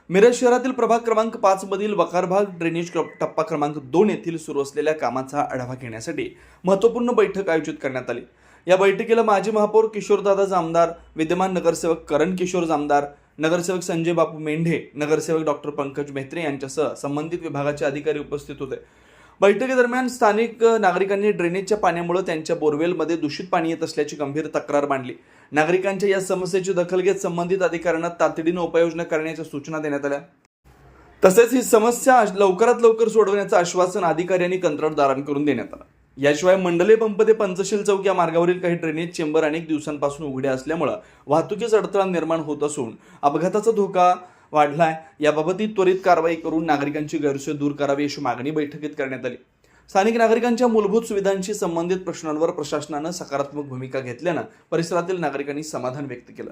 मिरज शहरातील प्रभाग क्रमांक 5 मधील वकारभाग ड्रेनेज टप्पा क्रमांक 2 येथील सुरू असलेल्या कामाचा आढावा घेण्यासाठी महत्त्वपूर्ण बैठक आयोजित करण्यात आली। या बैठकीला माजी महापौर किशोरदादा जामदार, विद्यमान नगरसेवक करण किशोर जामदार, नगरसेवक संजय बापू मेंढे, नगरसेवक डॉक्टर पंकज मेहत्रे यांच्यासह संबंधित विभागाचे अधिकारी उपस्थित होते। बैठकीदरम्यान स्थानिक नागरिकांनी ड्रेनेजच्या पाण्यामुळे त्यांच्या बोरवेलमध्ये दूषित पाणी येत असल्याची गंभीर तक्रार मांडली। नागरिकांच्या या समस्येची दखल घेत संबंधित अधिकाऱ्यांना तातडीने उपाययोजना करण्याच्या सूचना देण्यात आल्या। तसेच ही समस्या लवकरात लवकर सोडवण्याचं आश्वासन अधिकाऱ्यांनी कंत्राटदारांकडून देण्यात आलं। याशिवाय मंडले पंप ते पंचशील चौक या मार्गावरील काही ड्रेनेज चेंबर अनेक दिवसांपासून उघडे असल्यामुळे वाहतुकीचा अडथळा निर्माण होत असून अपघाताचा धोका वाढलाय। याबाबत त्वरित कारवाई करून नागरिकांची गैरसोय दूर करावी अशी मागणी बैठकीत करण्यात आली। स्थानिक नागरिकांच्या मूलभूत सुविधांशी संबंधित प्रश्नांवर प्रशासनानं सकारात्मक भूमिका घेतल्यानं परिसरातील नागरिकांनी समाधान व्यक्त केलं।